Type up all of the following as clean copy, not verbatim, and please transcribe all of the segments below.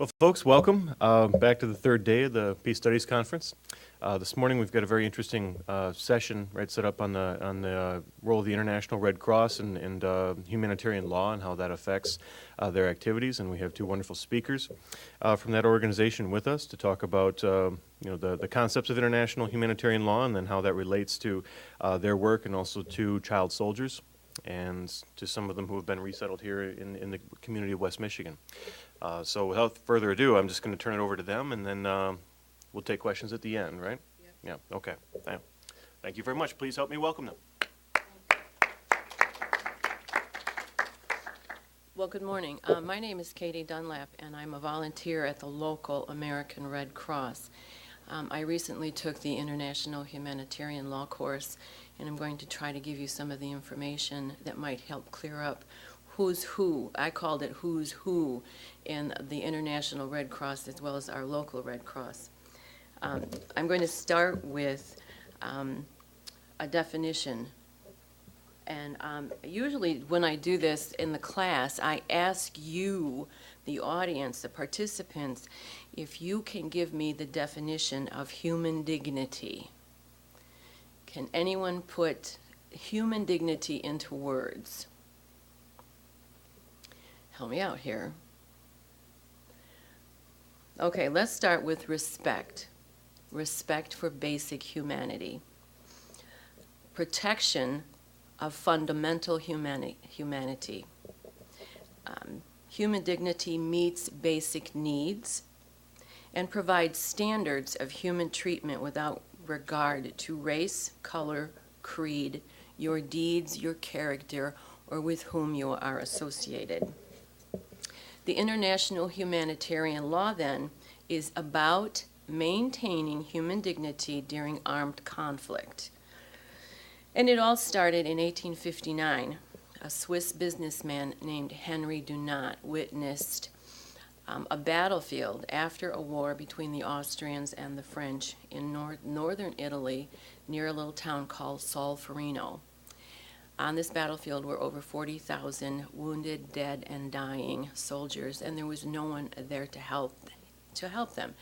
Well, folks, welcome back to the third day of the Peace Studies Conference. This morning we've got a very interesting session set up on the role of the International Red Cross and humanitarian law and how that affects their activities. And we have two wonderful speakers from that organization with us to talk about the concepts of international humanitarian law and then how that relates to their work and also to child soldiers and to some of them who have been resettled here in the community of West Michigan. So without further ado, I'm just going to turn it over to them, and then we'll take questions at the end, right? Yeah. Yeah, okay. Thank you very much. Please help me welcome them. Well, good morning. My name is Katie Dunlap, and I'm a volunteer at the local American Red Cross. I recently took the International Humanitarian Law course, and I'm going to try to give you some of the information that might help clear up who's who. I called it who's who in the International Red Cross as well as our local Red Cross. I'm going to start with a definition. And usually when I do this in the class, I ask you, the audience, the participants, if you can give me the definition of human dignity. Can anyone put human dignity into words? Help me out here. Okay, let's start with respect. Respect for basic humanity. Protection of fundamental humanity. Human dignity meets basic needs and provides standards of human treatment without regard to race, color, creed, your deeds, your character, or with whom you are associated. The international humanitarian law, then, is about maintaining human dignity during armed conflict. And it all started in 1859. A Swiss businessman named Henry Dunant witnessed a battlefield after a war between the Austrians and the French in northern Italy near a little town called Solferino. On this battlefield were over 40,000 wounded, dead, and dying soldiers, and there was no one there to help them.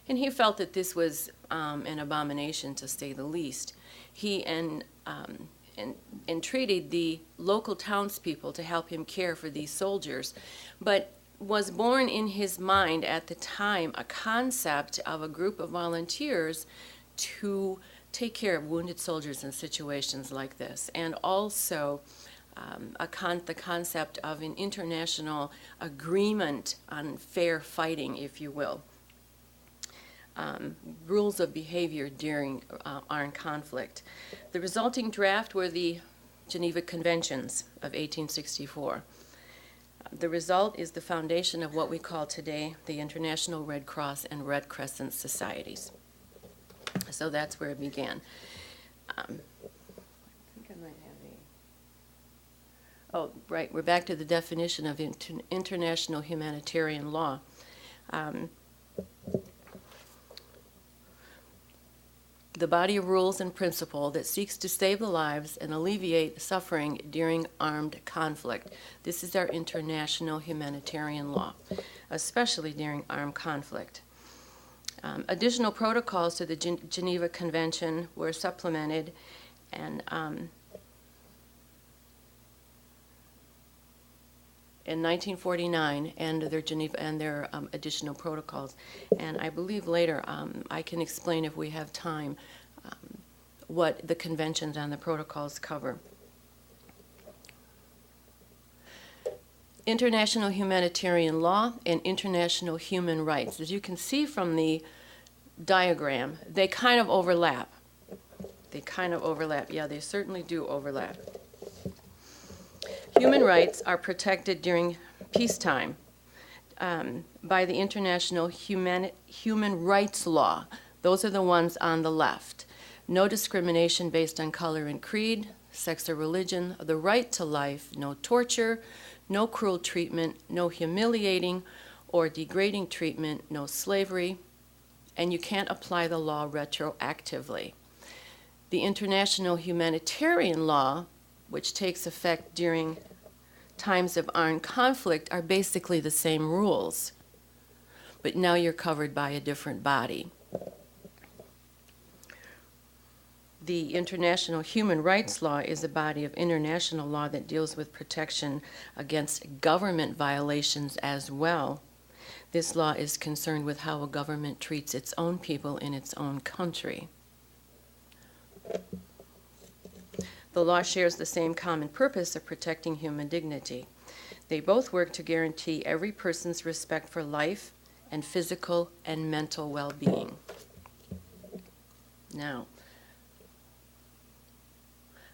And he felt that this was an abomination, to say the least. He entreated the local townspeople to help him care for these soldiers, but was born in his mind at the time a concept of a group of volunteers to take care of wounded soldiers in situations like this, and also the concept of an international agreement on fair fighting, if you will. Rules of behavior during armed conflict. The resulting draft were the Geneva Conventions of 1864. The result is the foundation of what we call today the International Red Cross and Red Crescent Societies. So that's where it began. I think I might have oh, right, we're back to the definition of international humanitarian law. The body of rules and principle that seeks to save the lives and alleviate suffering during armed conflict. This is our international humanitarian law, especially during armed conflict. Additional protocols to the Geneva Convention were supplemented and in 1949, and their Geneva and their additional protocols. And I believe later I can explain, if we have time, what the conventions and the protocols cover. International humanitarian law and international human rights. As you can see from the diagram, they kind of overlap. Yeah, they certainly do overlap. Human rights are protected during peacetime by the international human rights law. Those are the ones on the left. No discrimination based on color and creed, sex or religion, the right to life, no torture, no cruel treatment, no humiliating or degrading treatment, no slavery, and you can't apply the law retroactively. The international humanitarian law, which takes effect during times of armed conflict, are basically the same rules. but now you're covered by a different body. The International Human Rights Law is a body of international law that deals with protection against government violations as well. This law is concerned with how a government treats its own people in its own country. The law shares the same common purpose of protecting human dignity. They both work to guarantee every person's respect for life and physical and mental well-being. Now,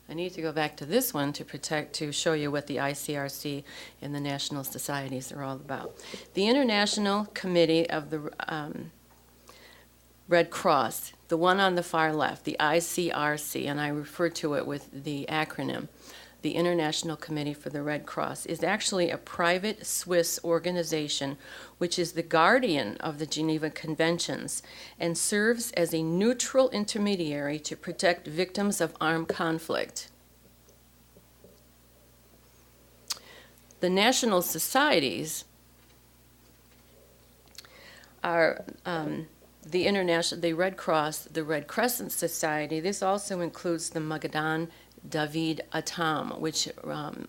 I need to go back to this one to show you what the ICRC and the national societies are all about. The International Committee of the Red Cross, the one on the far left, the ICRC, and I refer to it with the acronym, the International Committee for the Red Cross, is actually a private Swiss organization which is the guardian of the Geneva Conventions and serves as a neutral intermediary to protect victims of armed conflict. The national societies are the Red Cross, the Red Crescent Society. This also includes the Magadan David Atam, which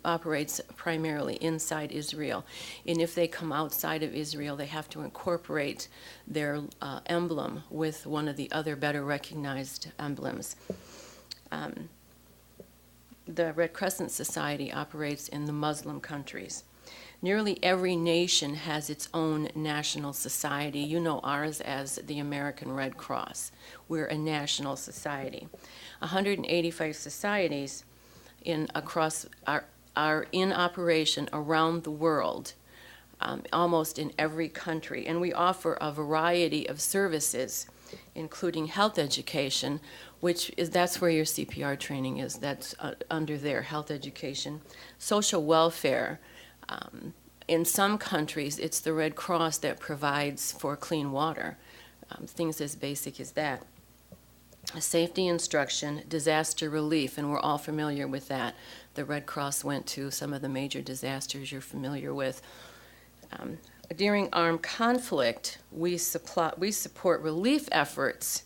operates primarily inside Israel. And if they come outside of Israel, they have to incorporate their emblem with one of the other better recognized emblems. The Red Crescent Society operates in the Muslim countries. Nearly every nation has its own national society. You know ours as the American Red Cross. We're a national society. 185 societies are in operation around the world, almost in every country. And we offer a variety of services, including health education, that's where your CPR training is. That's under there, health education. Social welfare. In some countries, it's the Red Cross that provides for clean water, things as basic as that. Safety instruction, disaster relief, and we're all familiar with that. The Red Cross went to some of the major disasters you're familiar with. During armed conflict, we support relief efforts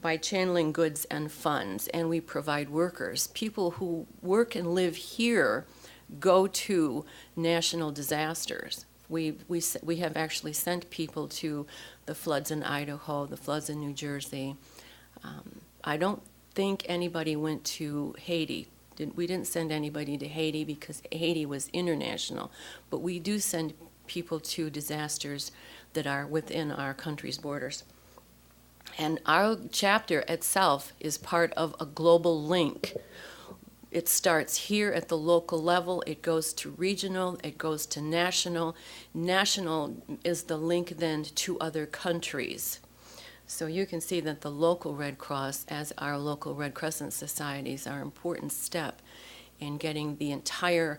by channeling goods and funds, and we provide workers. People who work and live here go to national disasters. We have actually sent people to the floods in Idaho, the floods in New Jersey. I don't think anybody went to Haiti. We didn't send anybody to Haiti because Haiti was international, but we do send people to disasters that are within our country's borders. And our chapter itself is part of a global link. It starts here at the local level, it goes to regional, it goes to national. National is the link then to other countries. So you can see that the local Red Cross, as our local Red Crescent societies, are an important step in getting the entire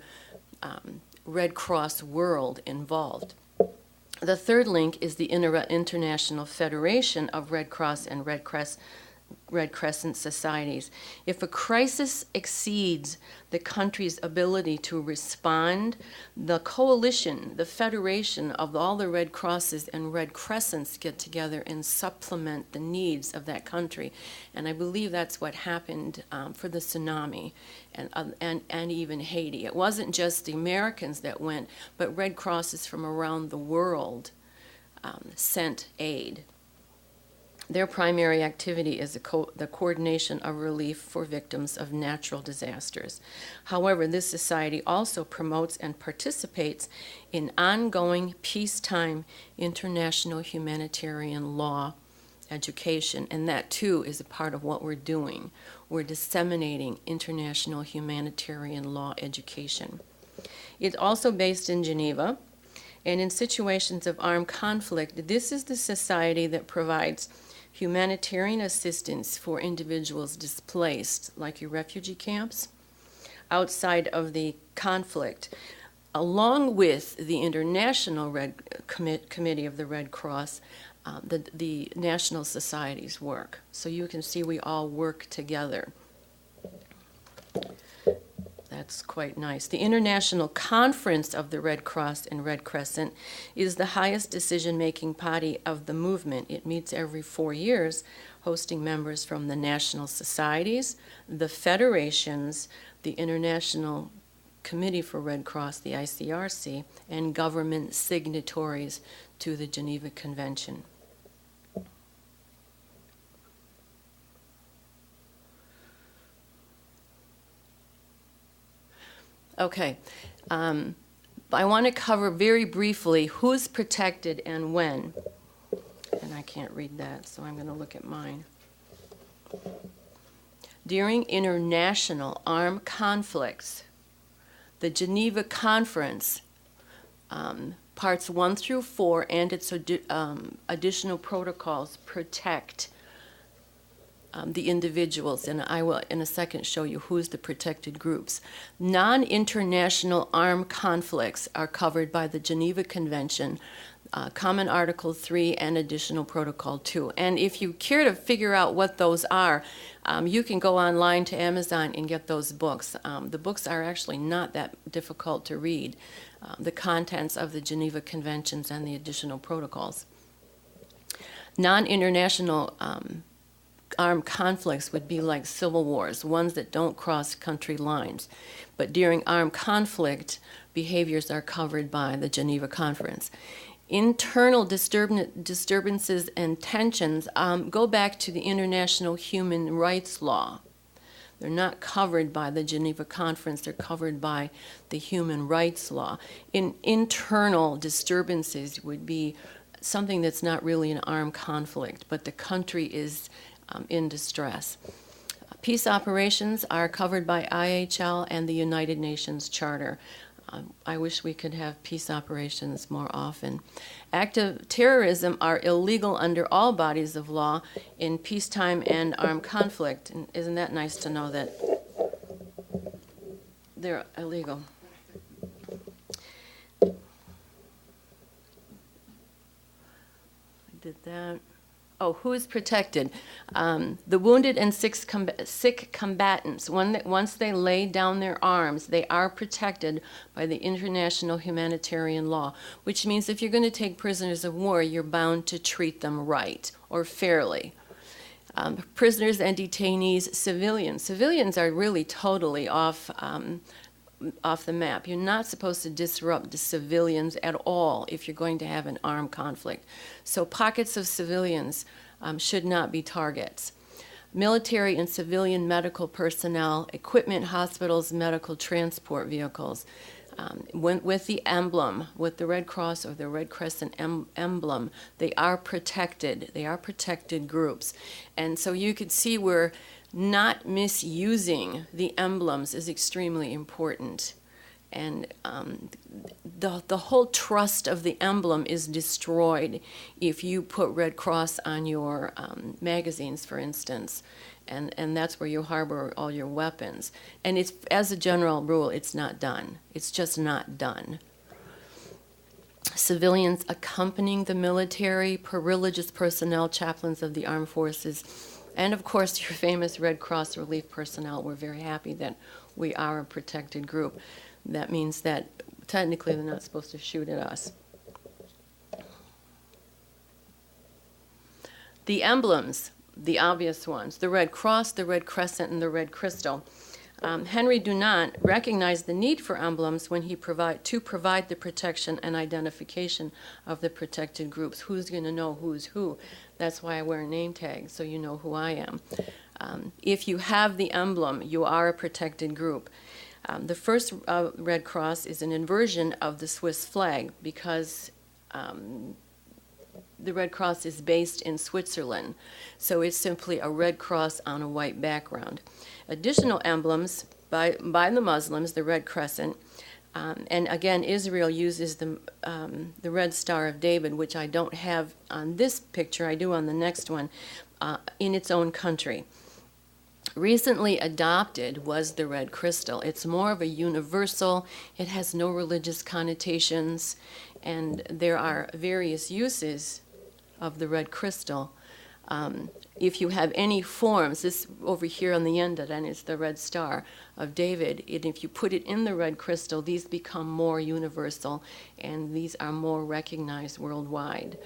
Red Cross world involved. The third link is the International Federation of Red Cross and Red Crescent societies. If a crisis exceeds the country's ability to respond, the coalition, the federation of all the Red Crosses and Red Crescents get together and supplement the needs of that country. And I believe that's what happened for the tsunami and even Haiti. It wasn't just the Americans that went, but Red Crosses from around the world sent aid. Their primary activity is the coordination of relief for victims of natural disasters. However, this society also promotes and participates in ongoing peacetime international humanitarian law education, and that too is a part of what we're doing. We're disseminating international humanitarian law education. It's also based in Geneva, and in situations of armed conflict, this is the society that provides humanitarian assistance for individuals displaced, like your refugee camps, outside of the conflict, along with the International Committee of the Red Cross, the national societies work. So you can see we all work together. That's quite nice. The International Conference of the Red Cross and Red Crescent is the highest decision-making body of the movement. It meets every 4 years, hosting members from the national societies, the federations, the International Committee for Red Cross, the ICRC, and government signatories to the Geneva Convention. Okay, I want to cover very briefly who's protected and when. And I can't read that, so I'm going to look at mine. During international armed conflicts, the Geneva Conference, parts 1 through 4, and its additional protocols protect the individuals, and I will in a second show you who's the protected groups. Non-international armed conflicts are covered by the Geneva Convention, Common Article 3 and Additional Protocol 2. And if you care to figure out what those are, you can go online to Amazon and get those books. The books are actually not that difficult to read, the contents of the Geneva Conventions and the additional protocols. Non-international armed conflicts would be like civil wars, ones that don't cross country lines. But during armed conflict, behaviors are covered by the Geneva Conference. Internal disturbances and tensions go back to the international human rights law. They're not covered by the Geneva Conference, they're covered by the human rights law. Internal disturbances would be something that's not really an armed conflict, but the country is in distress. Peace operations are covered by IHL and the United Nations Charter. I wish we could have peace operations more often. Active terrorism are illegal under all bodies of law in peacetime and armed conflict. And isn't that nice to know that they're illegal? I did that. Oh, who is protected? The wounded and sick combatants. Once they lay down their arms, they are protected by the international humanitarian law, which means if you're going to take prisoners of war, you're bound to treat them right or fairly. Prisoners and detainees, civilians. Civilians are really totally off the map. You're not supposed to disrupt the civilians at all if you're going to have an armed conflict. So pockets of civilians should not be targets. Military and civilian medical personnel, equipment, hospitals, medical transport vehicles. With the emblem, with the Red Cross or the Red Crescent emblem, they are protected. They are protected groups. And so you could see where not misusing the emblems is extremely important. And the whole trust of the emblem is destroyed if you put Red Cross on your magazines, for instance. And that's where you harbor all your weapons. And it's, as a general rule, it's not done. It's just not done. Civilians accompanying the military, religious personnel, chaplains of the armed forces, and of course your famous Red Cross relief personnel. We're very happy that we are a protected group. That means that technically they're not supposed to shoot at us. The emblems, the obvious ones, the Red Cross, the Red Crescent, and the Red Crystal. Henry Dunant recognized the need for emblems when he provide the protection and identification of the protected groups. Who's going to know who's who? That's why I wear a name tag, so you know who I am. If you have the emblem, you are a protected group. The first Red Cross is an inversion of the Swiss flag because the Red Cross is based in Switzerland, so it's simply a red cross on a white background. Additional emblems by the Muslims, the Red Crescent, and again, Israel uses the Red Star of David, which I don't have on this picture, I do on the next one, in its own country. Recently adopted was the Red Crystal. It's more of a universal, it has no religious connotations, and there are various uses of the Red Crystal. if you have any forms, this over here on the end of it is the red star of David, and if you put it in the red crystal, these become more universal, and these are more recognized worldwide.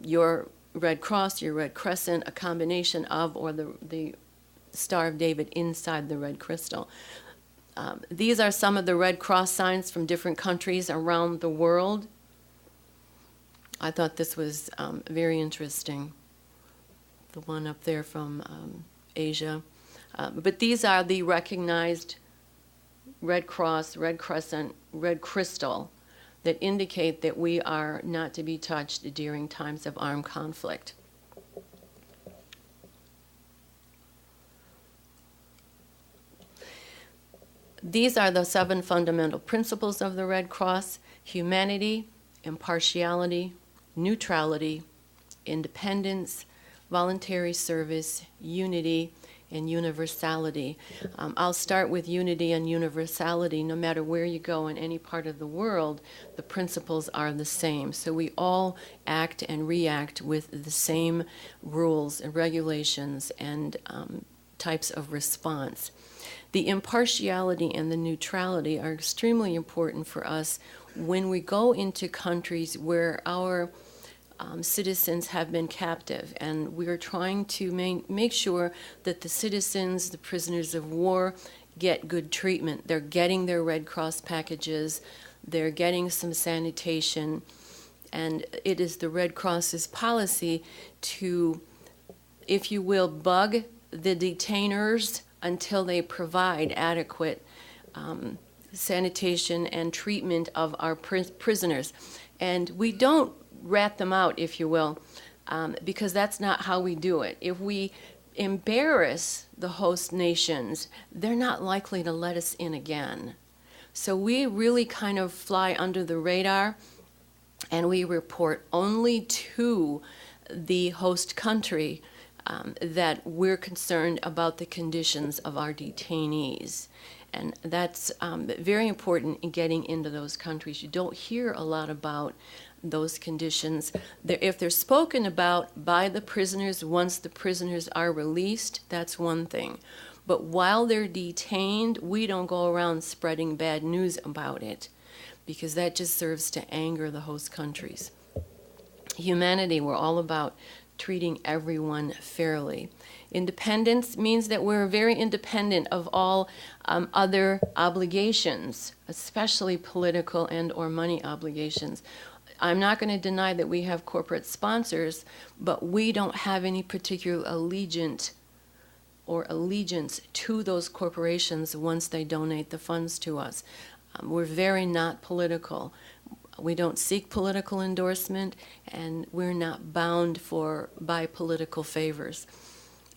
Your Red Cross, your Red Crescent, a combination of, or the Star of David inside the red crystal. These are some of the Red Cross signs from different countries around the world. I thought this was very interesting. The one up there from Asia. But these are the recognized Red Cross, Red Crescent, Red Crystal that indicate that we are not to be touched during times of armed conflict. These are the 7 fundamental principles of the Red Cross: humanity, impartiality, neutrality, independence, voluntary service, unity, and universality. I'll start with unity and universality. No matter where you go in any part of the world, the principles are the same. So we all act and react with the same rules and regulations and types of response. The impartiality and the neutrality are extremely important for us when we go into countries where our citizens have been captive, and we are trying to make sure that the citizens, the prisoners of war, get good treatment. They're getting their Red Cross packages, they're getting some sanitation, and it is the Red Cross's policy to, if you will, bug the detainers until they provide adequate sanitation and treatment of our prisoners. And we don't rat them out, if you will, because that's not how we do it. If we embarrass the host nations, they're not likely to let us in again. So we really kind of fly under the radar, and we report only to the host country that we're concerned about the conditions of our detainees. And that's very important in getting into those countries. You don't hear a lot about those conditions. If they're spoken about by the prisoners once the prisoners are released, that's one thing. But while they're detained, we don't go around spreading bad news about it, because that just serves to anger the host countries. Humanity, we're all about treating everyone fairly. Independence means that we're very independent of all other obligations, especially political and or money obligations. I'm not going to deny that we have corporate sponsors, but we don't have any particular allegiance to those corporations once they donate the funds to us. We're very not political. We don't seek political endorsement, and we're not bound by political favors.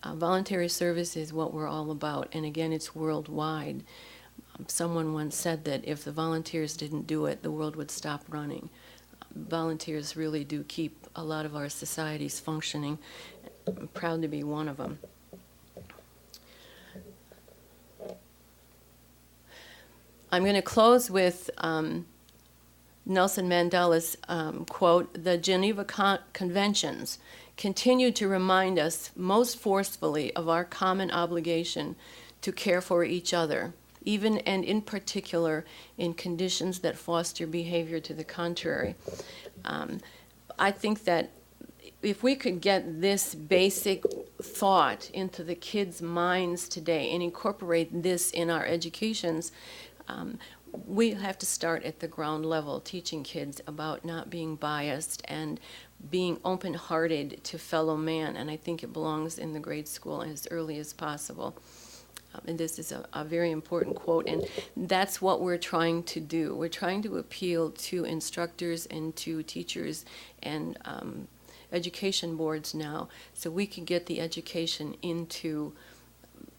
Voluntary service is what we're all about, and again, it's worldwide. Someone once said that if the volunteers didn't do it, the world would stop running. Volunteers really do keep a lot of our societies functioning. I'm proud to be one of them. I'm going to close with Nelson Mandela's quote: "The Geneva Conventions continue to remind us most forcefully of our common obligation to care for each other, even and in particular in conditions that foster behavior to the contrary." I think that if we could get this basic thought into the kids' minds today and incorporate this in our educations, we have to start at the ground level, teaching kids about not being biased and being open-hearted to fellow man, and I think it belongs in the grade school as early as possible. And this is a very important quote, and that's what we're trying to do. We're trying to appeal to instructors and to teachers and education boards now, so we can get the education into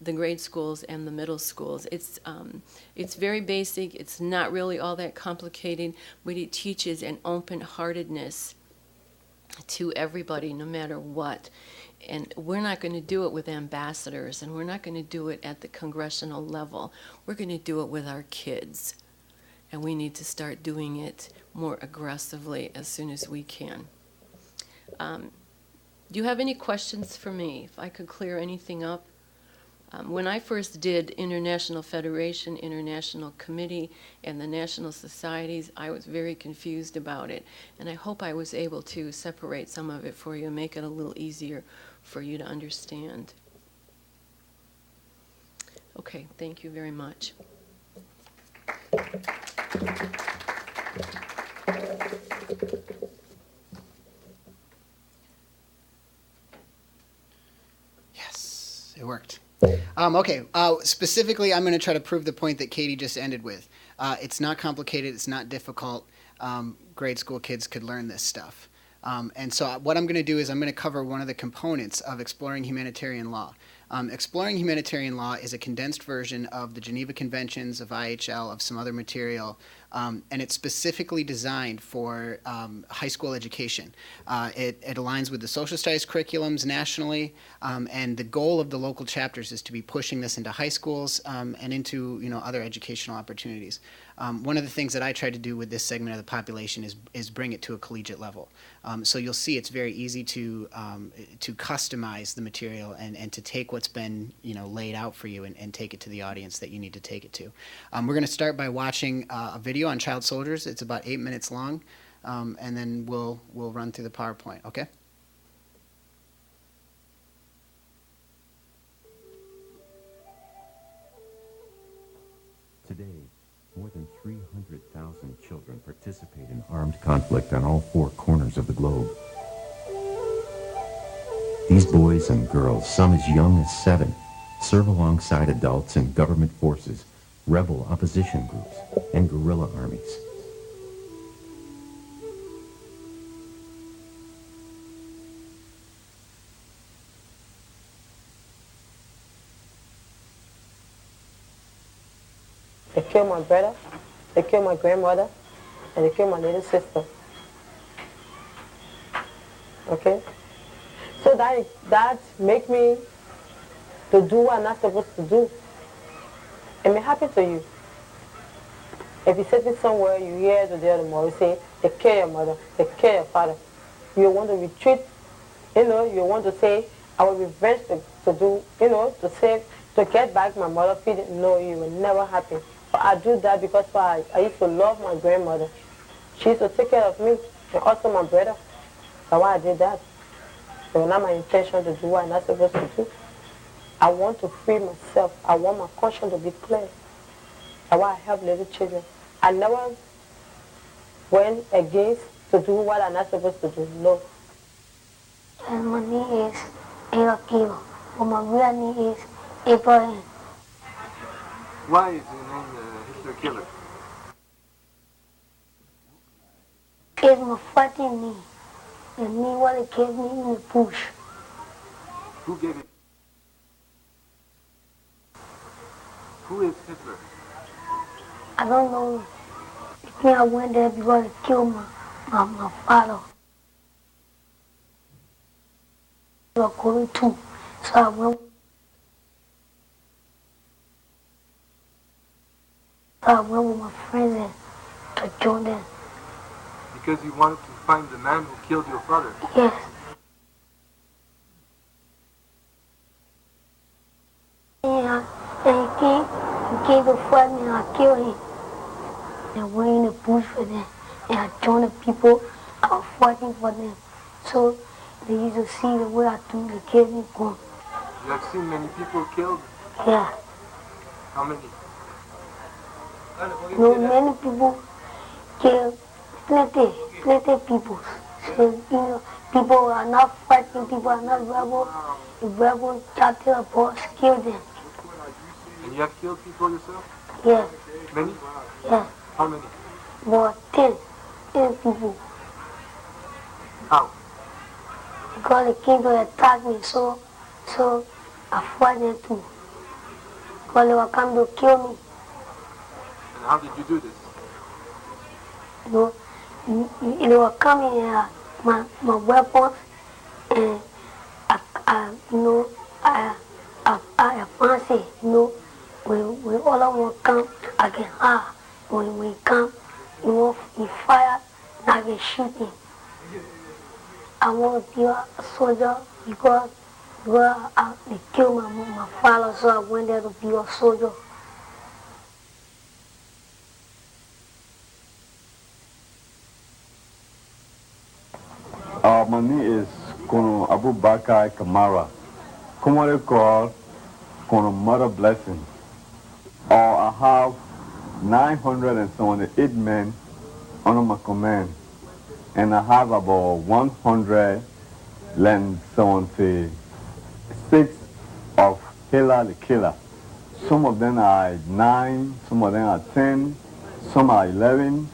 the grade schools and the middle schools. It's very basic. It's not really all that complicated, but it teaches an open-heartedness to everybody, no matter what. And we're not going to do it with ambassadors, and we're not going to do it at the congressional level. We're going to do it with our kids, and we need to start doing it more aggressively as soon as we can. Do you have any questions for me, if I could clear anything up? When I first did International Federation, International Committee, and the National Societies, I was very confused about it. And I hope I was able to separate some of it for you and make it a little easier for you to understand. Okay, thank you very much. Yes, it worked. Okay, specifically, I'm going to try to prove the point that Katie just ended with. It's not complicated. It's not difficult. Grade school kids could learn this stuff. And so what I'm going to do is I'm going to cover one of the components of exploring humanitarian law. Exploring humanitarian law is a condensed version of the Geneva Conventions, of IHL, of some other material, and it's specifically designed for high school education. It aligns with the social studies curriculums nationally, and the goal of the local chapters is to be pushing this into high schools and into other educational opportunities. One of the things that I try to do with this segment of the population is bring it to a collegiate level. So you'll see it's very easy to customize the material and to take what's been laid out for you and take it to the audience that you need to take it to. We're going to start by watching a video on child soldiers. It's about 8 minutes long, and then we'll run through the PowerPoint. Okay. Today, more than 300,000 children participate in armed conflict on all 4 corners of the globe. These boys and girls, some as young as 7, serve alongside adults in government forces, rebel opposition groups, and guerrilla armies. They killed my brother, they killed my grandmother, and they killed my little sister. Okay? So that make me to do what I'm not supposed to do. It may happen to you. If you're sitting somewhere, you hear the other tomorrow say, they kill your mother, they kill your father. You want to retreat, you want to say, I will revenge to do, to save, to get back my mother feeling. No, it will never happen. But I do that because I used to love my grandmother. She used to take care of me and also my brother. That's why I did that. It was not my intention to do what I'm not supposed to do. I want to free myself. I want my conscience to be clear. That's why I help little children. I never went against to do what I'm not supposed to do. No. And my name is Halabja, but my real name is Emblems. Why is your name Hitler Killer? It's my fighting name. And me what they gave me in the bush. Who gave it? Who is Hitler? I don't know. I think I went there because they killed my father. They were going to. So I went. With my friends and I joined them. Because you wanted to find the man who killed your father? Yes. And he came to fight me and I killed him. And I went in the bush for them. And I joined the people. I was fighting for them. So they used to see the way I do the killing gun. You have seen many people killed? Yeah. How many? Many people kill plenty people. So, people are not fighting, people are not rebels. The rebels shot their boss, kill them. And you have killed people yourself? Yes. Many? Yes. How many? More 10 people. How? Because they came to attack me, so I fought them too. Because they were coming to kill me. And how did you do this? They were coming my weapons, and I fancy, when all of them come, I can when we come, we fire, and I can shoot him. I want to be a soldier because they killed my father, so I went there to be a soldier. My name is Kono Abubakar Kamara, commonly called Kono Mother Blessing. I have 978 men under my command, and I have about 176 of Hela the Killer. Some of them are 9, some of them are 10, some are 11,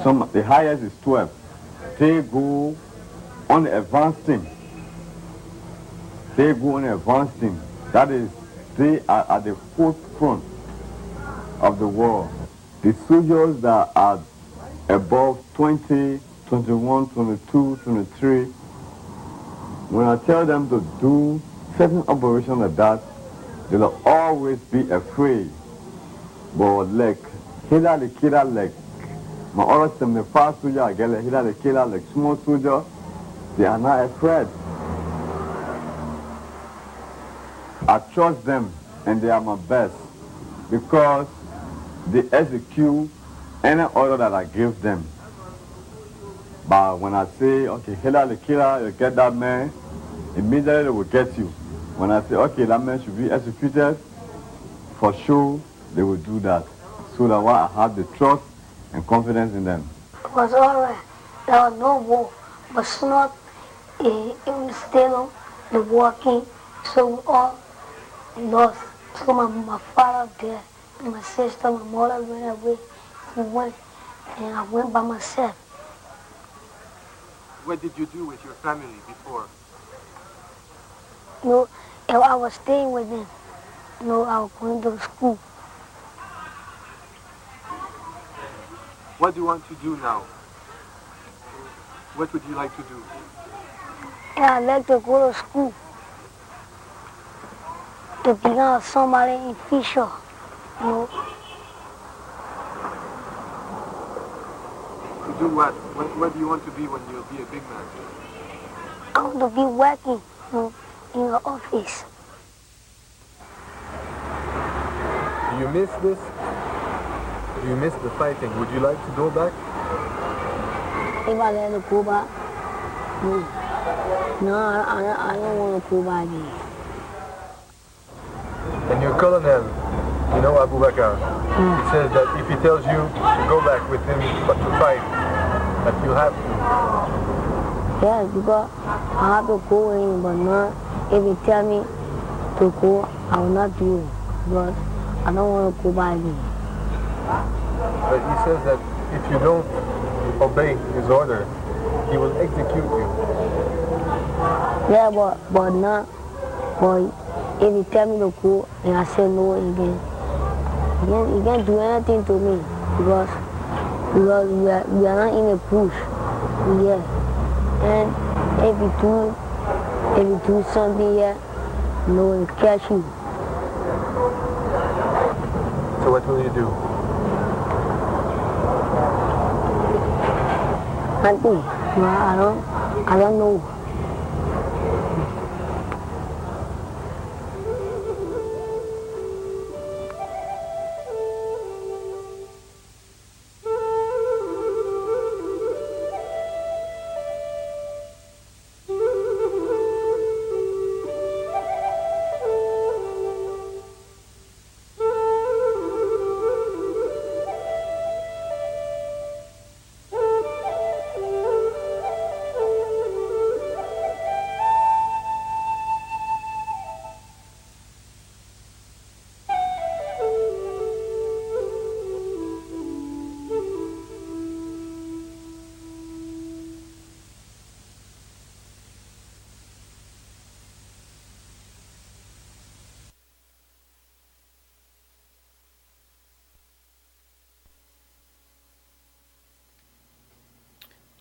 the highest is 12. They go on the advanced team. They go on the advanced team. That is, they are at the forefront of the war. The soldiers that are above 20, 21, 22, 23, when I tell them to do certain operations like that, they'll always be afraid. But like, Hila the Killer, like, my other 75 soldiers, I get like Hila the Killer, like small soldiers, they are not afraid. I trust them and they are my best because they execute any order that I give them. But when I say, okay, Hela the Killer, you get that man, immediately they will get you. When I say, okay, that man should be executed, for sure they will do that. So that why I have the trust and confidence in them. It was alright. There was no war, but soon it was still the walking, so we all lost. So my father there, and my sister, my mother went away. We went, and I went by myself. What did you do with your family before? You know, and I was staying with them. You know, I was going to school. What do you want to do now? What would you like to do? And I'd like to go to school. To become somebody in future. You know. To do what? What do you want to be when you'll be a big man? I want to be working, you know, in the office. Do you miss this? Do you miss the fighting? Would you like to go back? If I let it go back, no, I don't want to go back again. And your colonel, you know Abubakar, he says that if he tells you to go back with him but to fight, that you have to. Yes, because I have to go in, but not if he tell me to go, I will not do it. Because I don't want to go back again. But he says that if you don't obey his order, he will execute you. Yeah, but not. But if he tell me to go and I say no again, he can't do anything to me because we are not in a push. Yeah. And if you do something here, no, he'll catch you. So what will you do? Nothing. No, I don't know.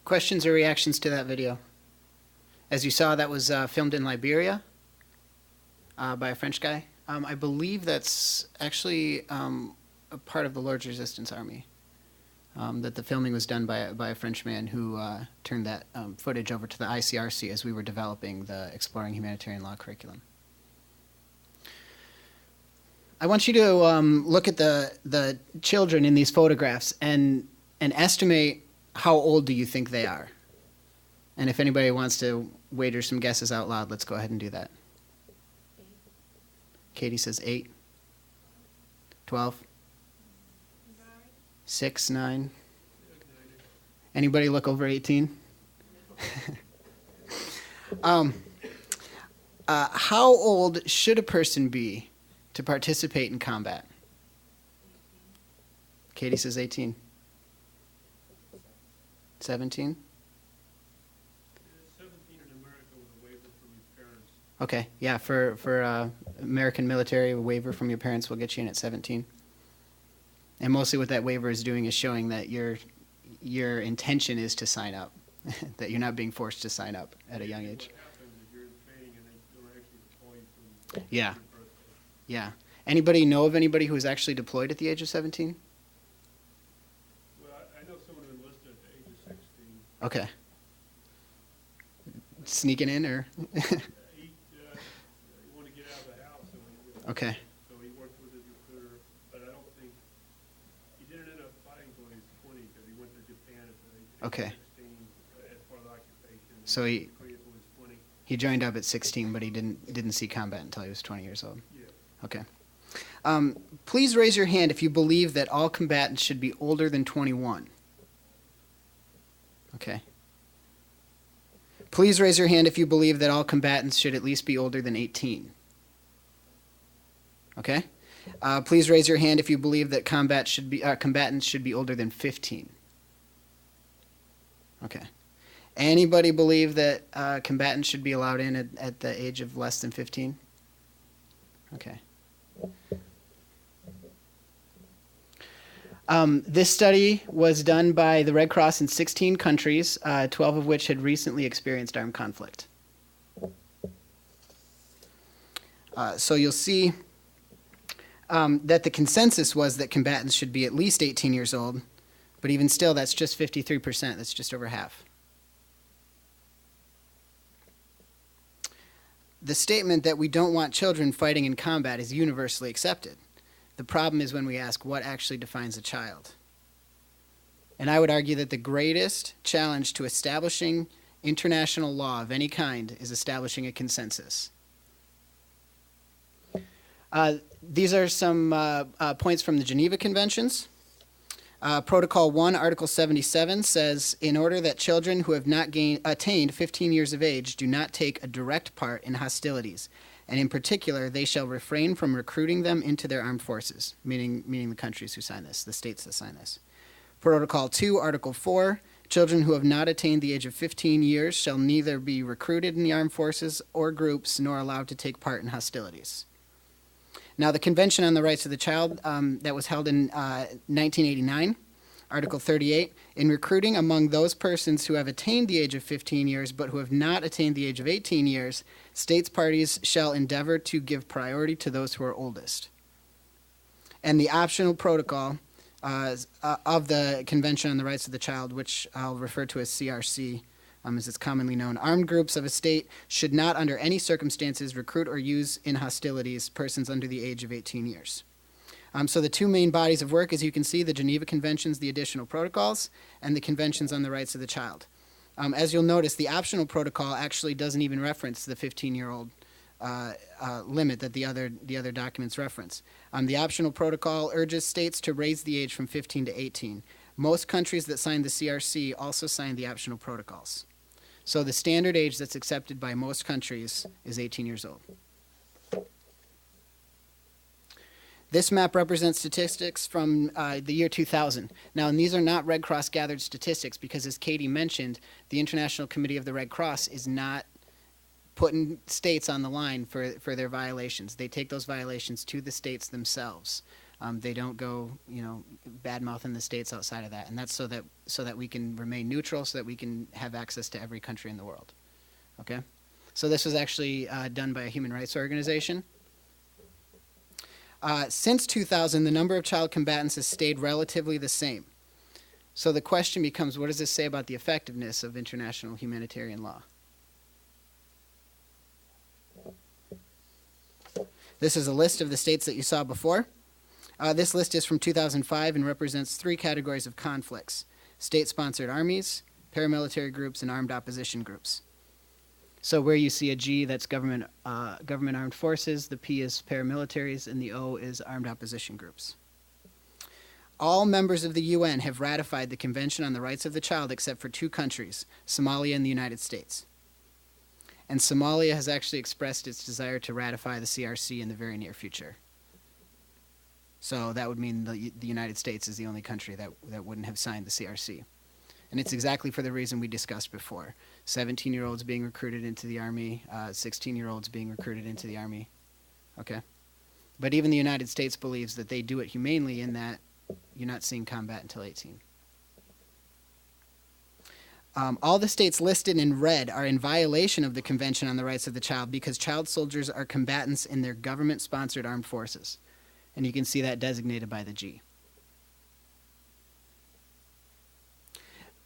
Questions or reactions to that video? As you saw, that was filmed in Liberia by a French guy. I believe that's actually a part of the Lord's Resistance Army. that the filming was done by a French man who turned that footage over to the ICRC as we were developing the Exploring Humanitarian Law curriculum. I want you to look at the children in these photographs and estimate how old do you think they are. And if anybody wants to wager some guesses out loud, let's go ahead and do that. Katie says 8, 12, 6, 9. Anybody look over 18? How old should a person be to participate in combat? Katie says 18. 17? 17 in America with a waiver from your parents. Okay, yeah, for American military, a waiver from your parents will get you in at 17. And mostly what that waiver is doing is showing that your intention is to sign up, that you're not being forced to sign up at a young age. What happens is you're in training and they don't actually deploy you from Yeah, your birthday. yeah. Anybody know of anybody who was actually deployed at the age of 17? Well, I know someone who enlisted at the age of 16. Okay. Sneaking in, or? He wanted to get out of the house, Okay. so he worked with his recruiter, but I don't think, he didn't end up fighting until he was 20 because he went to Japan at the age Okay. of 16 as part of the occupation. So he- Korea until he was 20. He joined up at 16, but he didn't see combat until he was 20 years old. Yeah. Okay. Please raise your hand if you believe that all combatants should be older than 21. Okay. Please raise your hand if you believe that all combatants should at least be older than 18. Okay. Please raise your hand if you believe that combatants should be older than 15. Okay. Anybody believe that combatants should be allowed in at the age of less than 15? Okay. This study was done by the Red Cross in 16 countries, 12 of which had recently experienced armed conflict. So you'll see that the consensus was that combatants should be at least 18 years old, but even still, that's just 53%. That's just over half. The statement that we don't want children fighting in combat is universally accepted. The problem is when we ask what actually defines a child. And I would argue that the greatest challenge to establishing international law of any kind is establishing a consensus. These are some points from the Geneva Conventions. Protocol 1, Article 77 says, in order that children who have not attained 15 years of age do not take a direct part in hostilities, and in particular, they shall refrain from recruiting them into their armed forces, meaning the countries who sign this, the states that sign this. Protocol 2, Article 4, children who have not attained the age of 15 years shall neither be recruited in the armed forces or groups nor allowed to take part in hostilities. Now, the Convention on the Rights of the Child that was held in 1989, Article 38, in recruiting among those persons who have attained the age of 15 years but who have not attained the age of 18 years, states parties shall endeavor to give priority to those who are oldest. And the optional protocol of the Convention on the Rights of the Child, which I'll refer to as CRC, as it's commonly known, armed groups of a state should not under any circumstances recruit or use in hostilities persons under the age of 18 years. So the two main bodies of work, as you can see, the Geneva Conventions, the additional protocols, and the Conventions on the Rights of the Child. As you'll notice, the optional protocol actually doesn't even reference the 15-year-old limit that the other documents reference. The optional protocol urges states to raise the age from 15 to 18. Most countries that signed the CRC also signed the optional protocols. So the standard age that's accepted by most countries is 18 years old. This map represents statistics from the year 2000. Now, and these are not Red Cross gathered statistics because, as Katie mentioned, the International Committee of the Red Cross is not putting states on the line for their violations. They take those violations to the states themselves. They don't go, bad-mouthing the states outside of that. And that's so that we can remain neutral, so that we can have access to every country in the world. Okay? So this was actually done by a human rights organization. Since 2000, the number of child combatants has stayed relatively the same. So the question becomes, what does this say about the effectiveness of international humanitarian law? This is a list of the states that you saw before. This list is from 2005 and represents 3 categories of conflicts: state-sponsored armies, paramilitary groups, and armed opposition groups. So where you see a G, that's government armed forces, the P is paramilitaries, and the O is armed opposition groups. All members of the UN have ratified the Convention on the Rights of the Child except for 2 countries, Somalia and the United States. And Somalia has actually expressed its desire to ratify the CRC in the very near future. So that would mean the United States is the only country that wouldn't have signed the CRC. And it's exactly for the reason we discussed before. 17-year-olds being recruited into the army, 16-year-olds being recruited into the army. Okay? But even the United States believes that they do it humanely in that you're not seeing combat until 18. All the states listed in red are in violation of the Convention on the Rights of the Child because child soldiers are combatants in their government-sponsored armed forces. And you can see that designated by the G.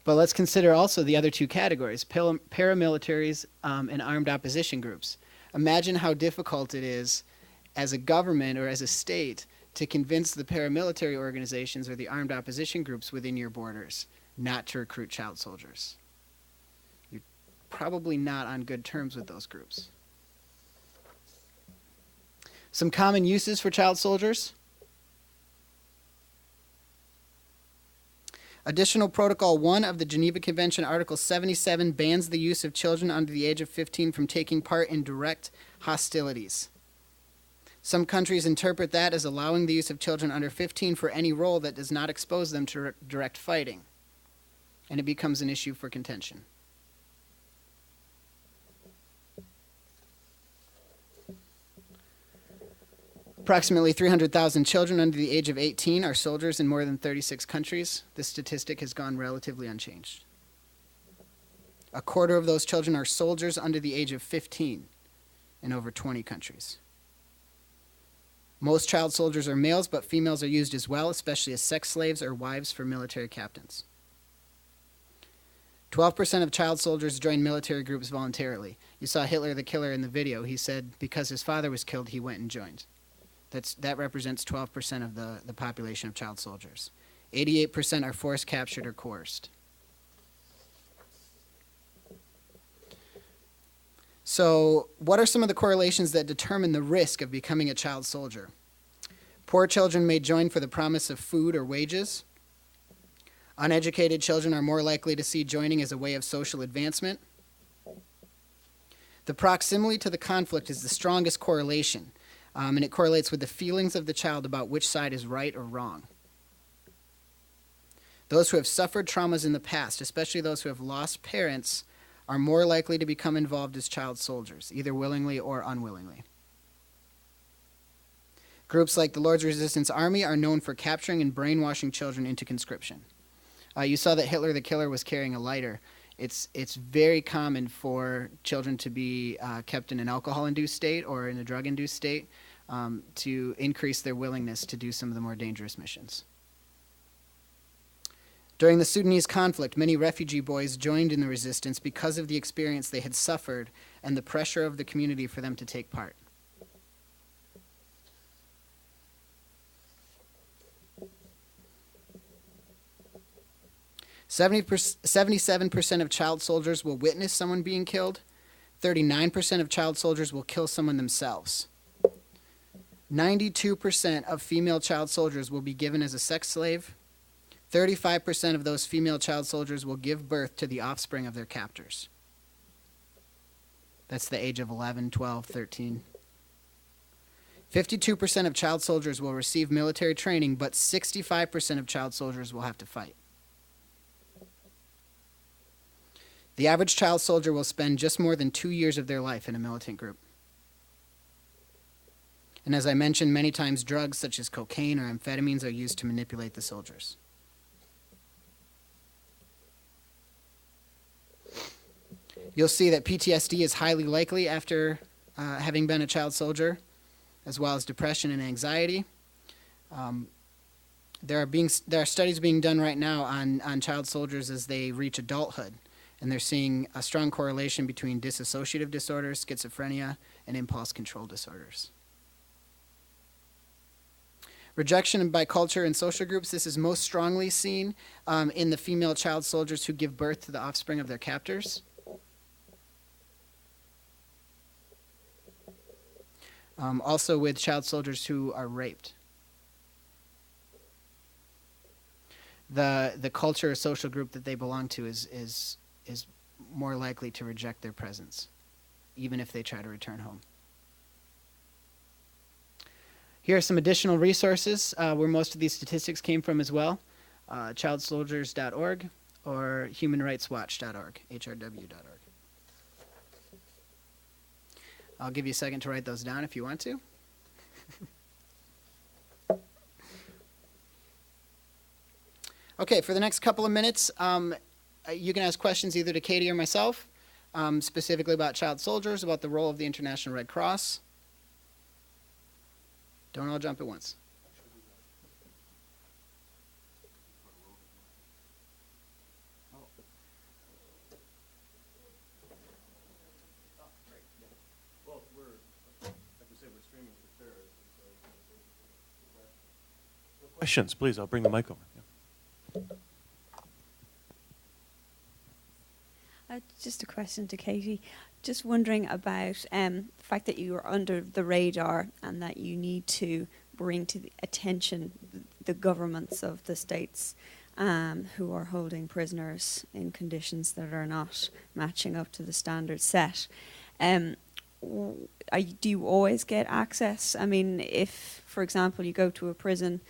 But let's consider also the other 2 categories, paramilitaries and armed opposition groups. Imagine how difficult it is as a government or as a state to convince the paramilitary organizations or the armed opposition groups within your borders not to recruit child soldiers. You're probably not on good terms with those groups. Some common uses for child soldiers. Additional Protocol 1 of the Geneva Convention, Article 77, bans the use of children under the age of 15 from taking part in direct hostilities. Some countries interpret that as allowing the use of children under 15 for any role that does not expose them to direct fighting, and it becomes an issue for contention. Approximately 300,000 children under the age of 18 are soldiers in more than 36 countries. This statistic has gone relatively unchanged. A quarter of those children are soldiers under the age of 15 in over 20 countries. Most child soldiers are males, but females are used as well, especially as sex slaves or wives for military captains. 12% of child soldiers join military groups voluntarily. You saw Hitler the Killer in the video. He said because his father was killed, he went and joined. That represents 12% of the population of child soldiers. 88% are forced, captured, or coerced. So, what are some of the correlations that determine the risk of becoming a child soldier? Poor children may join for the promise of food or wages. Uneducated children are more likely to see joining as a way of social advancement. The proximity to the conflict is the strongest correlation. And it correlates with the feelings of the child about which side is right or wrong. Those who have suffered traumas in the past, especially those who have lost parents, are more likely to become involved as child soldiers, either willingly or unwillingly. Groups like the Lord's Resistance Army are known for capturing and brainwashing children into conscription. You saw that Hitler the Killer was carrying a lighter. It's very common for children to be kept in an alcohol-induced state or in a drug-induced state to increase their willingness to do some of the more dangerous missions. During the Sudanese conflict, many refugee boys joined in the resistance because of the experience they had suffered and the pressure of the community for them to take part. – 77% of child soldiers will witness someone being killed. 39% of child soldiers will kill someone themselves. 92% of female child soldiers will be given as a sex slave. 35% of those female child soldiers will give birth to the offspring of their captors. That's the age of 11, 12, 13. 52% of child soldiers will receive military training, but 65% of child soldiers will have to fight. The average child soldier will spend just more than 2 years of their life in a militant group. And as I mentioned many times, drugs such as cocaine or amphetamines are used to manipulate the soldiers. You'll see that PTSD is highly likely after having been a child soldier, as well as depression and anxiety. there are studies being done right now on child soldiers as they reach adulthood, and they're seeing a strong correlation between dissociative disorders, schizophrenia, and impulse control disorders. Rejection by culture and social groups. This is most strongly seen in the female child soldiers who give birth to the offspring of their captors. Also with child soldiers who are raped. The culture or social group that they belong to is more likely to reject their presence, even if they try to return home. Here are some additional resources where most of these statistics came from as well. Childsoldiers.org or humanrightswatch.org, HRW.org. I'll give you a second to write those down if you want to. Okay, for the next couple of minutes, you can ask questions either to Katie or myself, specifically about child soldiers, about the role of the International Red Cross. Don't all jump at once. Questions, please. I'll bring the mic over. Just a question to Katie. Just wondering about the fact that you are under the radar and that you need to bring to the attention the governments of the states who are holding prisoners in conditions that are not matching up to the standards set. Do you always get access? I mean, if, for example, you go to a prison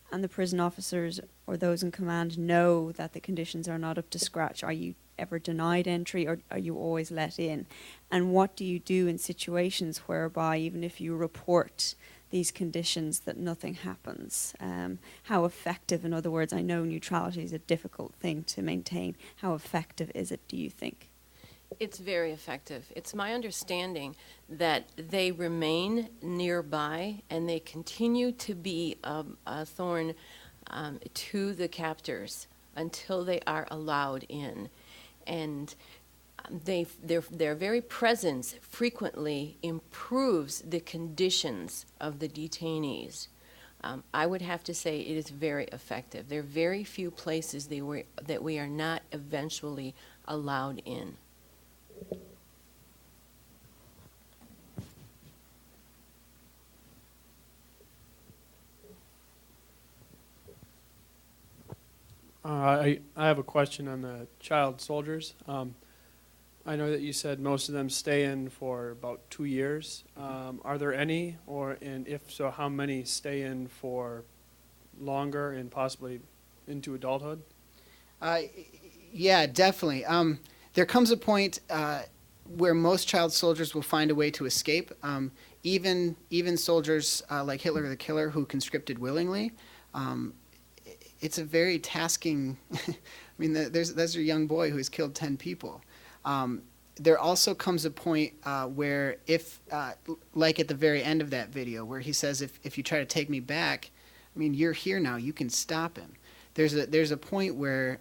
and the prison officers or those in command know that the conditions are not up to scratch, are you ever denied entry, or are you always let in? And what do you do in situations whereby, even if you report these conditions, that nothing happens? How effective, in other words, I know neutrality is a difficult thing to maintain. How effective is it, do you think? It's very effective. It's my understanding that they remain nearby and they continue to be a thorn to the captors until they are allowed in. And their very presence frequently improves the conditions of the detainees. I would have to say it is very effective. There are very few places that we are not eventually allowed in. I have a question on the child soldiers. I know that you said most of them stay in for about 2 years. Are there any, and if so, how many stay in for longer and possibly into adulthood? Yeah, definitely. There comes a point where most child soldiers will find a way to escape. Even soldiers like Hitler the Killer who conscripted willingly. It's a very tasking. I mean, there's a young boy who has killed 10 people. There also comes a point where if, like at the very end of that video, where he says, if you try to take me back, I mean, you're here now, you can stop him. There's a point where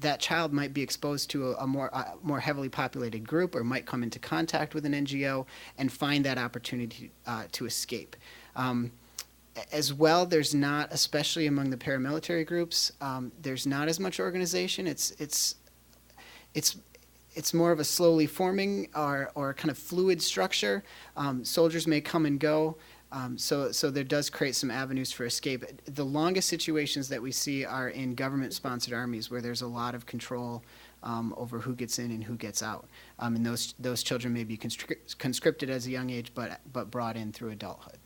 that child might be exposed to a more heavily populated group or might come into contact with an NGO and find that opportunity to escape. As well, there's not, especially among the paramilitary groups, there's not as much organization. It's more of a slowly forming or kind of fluid structure. Soldiers may come and go, so there does create some avenues for escape. The longest situations that we see are in government-sponsored armies where there's a lot of control over who gets in and who gets out. And those children may be conscripted as a young age, but brought in through adulthood.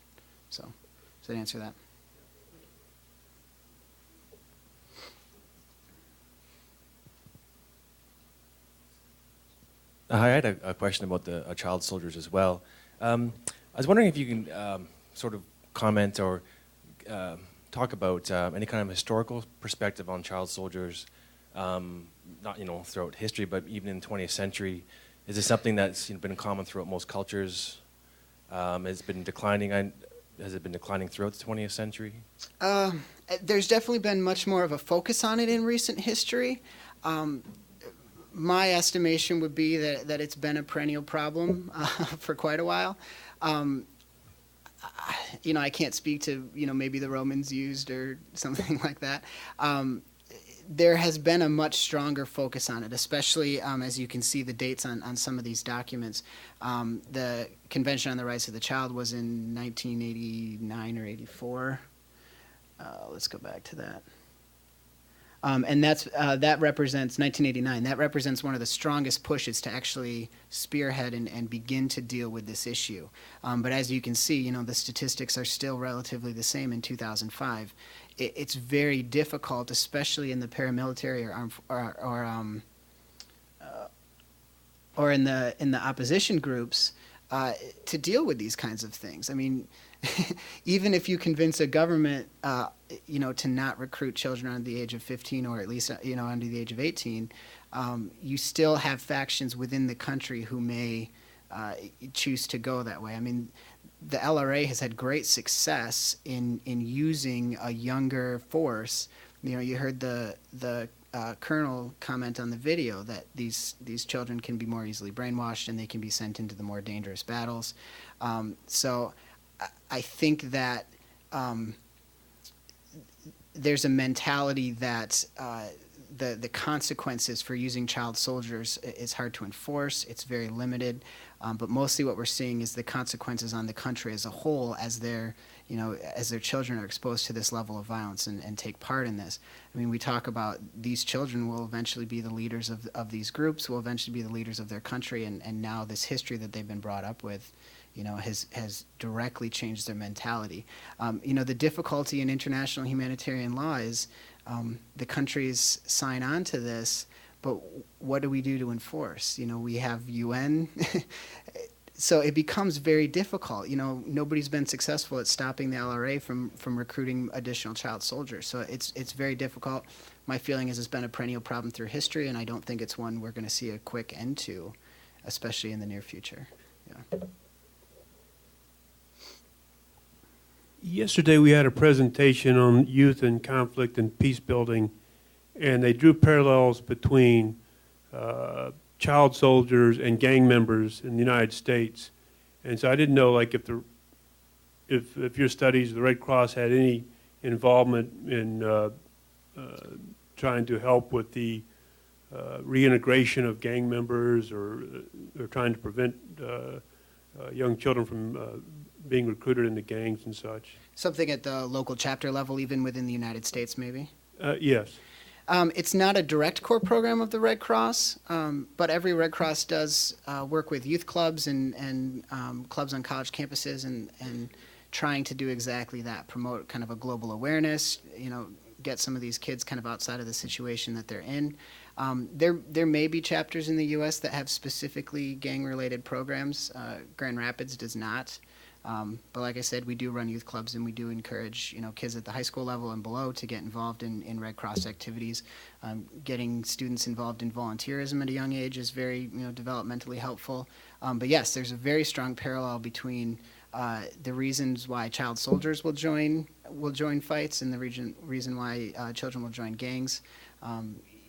So, does that answer that? Hi, I had a question about the child soldiers as well. I was wondering if you can sort of comment or talk about any kind of historical perspective on child soldiers, not throughout history, but even in the 20th century. Is this something that's been common throughout most cultures? Has been declining? has it been declining throughout the 20th century? There's definitely been much more of a focus on it in recent history. My estimation would be that it's been a perennial problem for quite a while. I can't speak to, maybe the Romans used or something like that. There has been a much stronger focus on it, especially as you can see the dates on some of these documents. The Convention on the Rights of the Child was in 1989 or 84. Let's go back to that. And that represents 1989. That represents one of the strongest pushes to actually spearhead and begin to deal with this issue. But as you can see, the statistics are still relatively the same in 2005. It's very difficult, especially in the paramilitary or in the opposition groups, to deal with these kinds of things. I mean, even if you convince a government, to not recruit children under the age of 15 or at least, under the age of 18, you still have factions within the country who may choose to go that way. I mean, the LRA has had great success in using a younger force. You heard the colonel comment on the video that these children can be more easily brainwashed and they can be sent into the more dangerous battles. So I think that there's a mentality that the consequences for using child soldiers is hard to enforce. It's very limited, but mostly what we're seeing is the consequences on the country as a whole as their children are exposed to this level of violence and take part in this. I mean, we talk about these children will eventually be the leaders of these groups, will eventually be the leaders of their country, and now this history that they've been brought up with, has directly changed their mentality. The difficulty in international humanitarian law is the countries sign on to this, but what do we do to enforce? We have UN, so it becomes very difficult. Nobody's been successful at stopping the LRA from recruiting additional child soldiers, so it's very difficult. My feeling is it's been a perennial problem through history, and I don't think it's one we're going to see a quick end to, especially in the near future. Yeah. Yesterday we had a presentation on youth and conflict and peace building, and they drew parallels between child soldiers and gang members in the United States. And so I didn't know, like, if your studies, the Red Cross, had any involvement in trying to help with the reintegration of gang members or trying to prevent young children from being recruited into gangs and such. Something at the local chapter level, even within the United States, maybe? Yes. It's not a direct core program of the Red Cross, but every Red Cross does work with youth clubs and clubs on college campuses and trying to do exactly that, promote kind of a global awareness, get some of these kids kind of outside of the situation that they're in. There may be chapters in the U.S. that have specifically gang-related programs. Grand Rapids does not. But like I said, we do run youth clubs, and we do encourage kids at the high school level and below to get involved in Red Cross activities. Getting students involved in volunteerism at a young age is very developmentally helpful. But yes, there's a very strong parallel between the reasons why child soldiers will join fights and the reason why children will join gangs.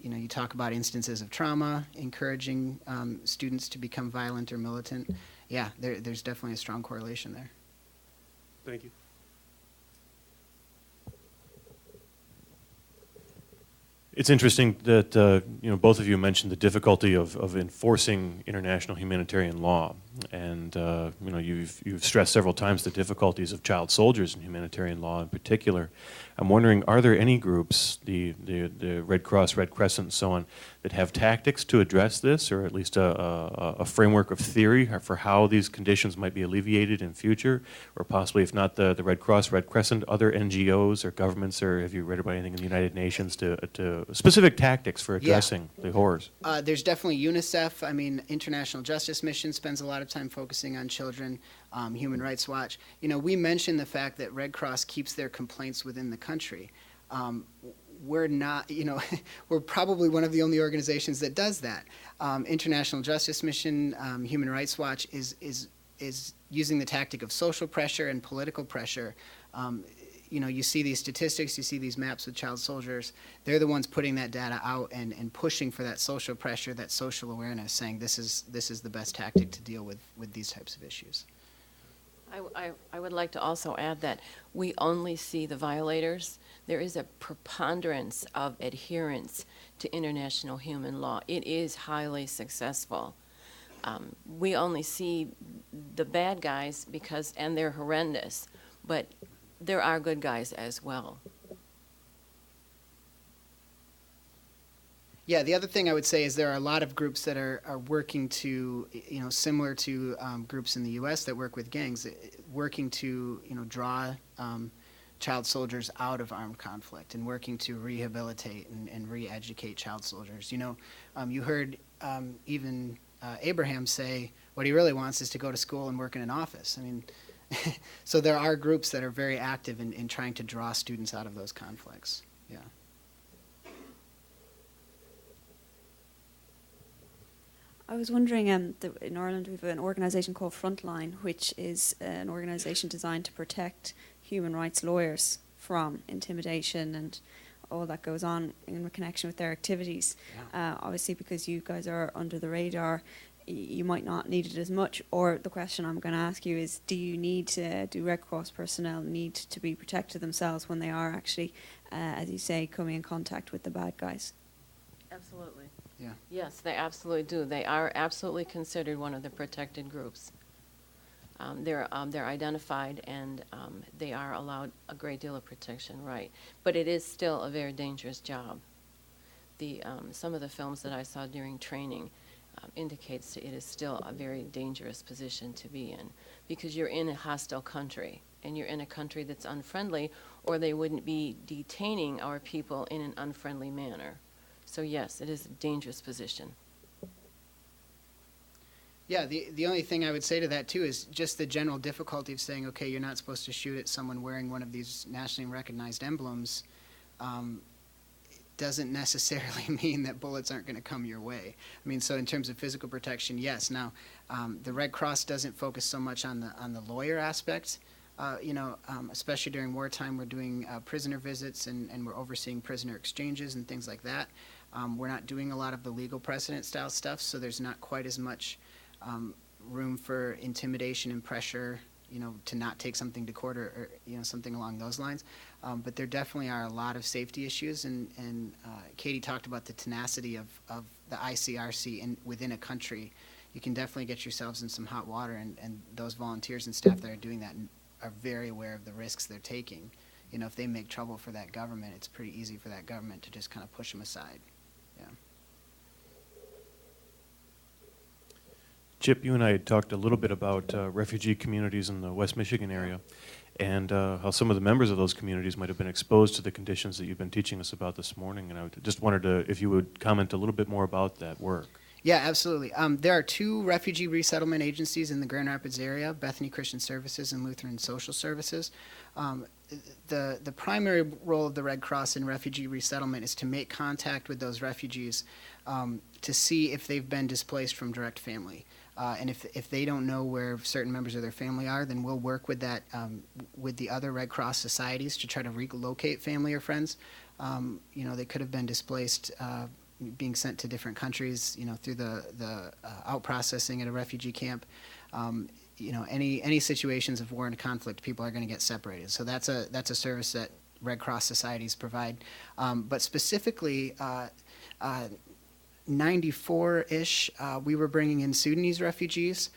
You talk about instances of trauma, encouraging students to become violent or militant. Yeah, there's definitely a strong correlation there. Thank you. It's interesting that both of you mentioned the difficulty of enforcing international humanitarian law, and you've stressed several times the difficulties of child soldiers in humanitarian law in particular. I'm wondering, are there any groups, the Red Cross, Red Crescent, and so on, that have tactics to address this, or at least a framework of theory for how these conditions might be alleviated in future, or possibly, if not the Red Cross, Red Crescent, other NGOs or governments, or have you read about anything in the United Nations to specific tactics for addressing the horrors? There's definitely UNICEF. I mean, International Justice Mission spends a lot of time focusing on children. Human Rights Watch. We mentioned the fact that Red Cross keeps their complaints within the country. We're not, we're probably one of the only organizations that does that. International Justice Mission, Human Rights Watch is is using the tactic of social pressure and political pressure. You see these statistics, you see these maps with child soldiers. They're the ones putting that data out and pushing for that social pressure, that social awareness, saying this is the best tactic to deal with these types of issues. I would like to also add that we only see the violators. There is a preponderance of adherence to international human law. It is highly successful. We only see the bad guys and they're horrendous, but there are good guys as well. Yeah, the other thing I would say is there are a lot of groups that are working to, similar to groups in the U.S. that work with gangs, working to, draw child soldiers out of armed conflict and working to rehabilitate and re-educate child soldiers. You heard even Abraham say what he really wants is to go to school and work in an office. I mean, so there are groups that are very active in trying to draw students out of those conflicts. Yeah. I was wondering, in Ireland we have an organisation called Frontline, which is an organisation designed to protect human rights lawyers from intimidation and all that goes on in connection with their activities. Yeah. Obviously, because you guys are under the radar, you might not need it as much. Or the question I'm going to ask you is, do Red Cross personnel need to be protected themselves when they are actually, as you say, coming in contact with the bad guys? Absolutely. Yeah. Yes, they absolutely do. They are absolutely considered one of the protected groups. They're identified and they are allowed a great deal of protection, right? But it is still a very dangerous job. Some of the films that I saw during training indicates it is still a very dangerous position to be in because you're in a hostile country and you're in a country that's unfriendly, or they wouldn't be detaining our people in an unfriendly manner. So yes, it is a dangerous position. Yeah, the only thing I would say to that too is just the general difficulty of saying, okay, you're not supposed to shoot at someone wearing one of these nationally recognized emblems doesn't necessarily mean that bullets aren't going to come your way. I mean, so in terms of physical protection, yes. Now, the Red Cross doesn't focus so much on the lawyer aspect. Especially during wartime, we're doing prisoner visits and we're overseeing prisoner exchanges and things like that. We're not doing a lot of the legal precedent style stuff, so there's not quite as much room for intimidation and pressure, to not take something to court or something along those lines. But there definitely are a lot of safety issues, and Katie talked about the tenacity of the ICRC within a country. You can definitely get yourselves in some hot water, and those volunteers and staff that are doing that are very aware of the risks they're taking. If they make trouble for that government, it's pretty easy for that government to just kind of push them aside. Yeah. Chip, you and I had talked a little bit about refugee communities in the West Michigan area and how some of the members of those communities might have been exposed to the conditions that you've been teaching us about this morning. And I just wondered if you would comment a little bit more about that work. Yeah, absolutely. There are two refugee resettlement agencies in the Grand Rapids area, Bethany Christian Services and Lutheran Social Services. The primary role of the Red Cross in refugee resettlement is to make contact with those refugees to see if they've been displaced from direct family. And if they don't know where certain members of their family are, then we'll work with that with the other Red Cross societies to try to relocate family or friends. They could have been displaced, being sent to different countries, through the out processing at a refugee camp. Any situations of war and conflict, people are going to get separated. So that's a service that Red Cross societies provide. But specifically, 94-ish, we were bringing in Sudanese refugees,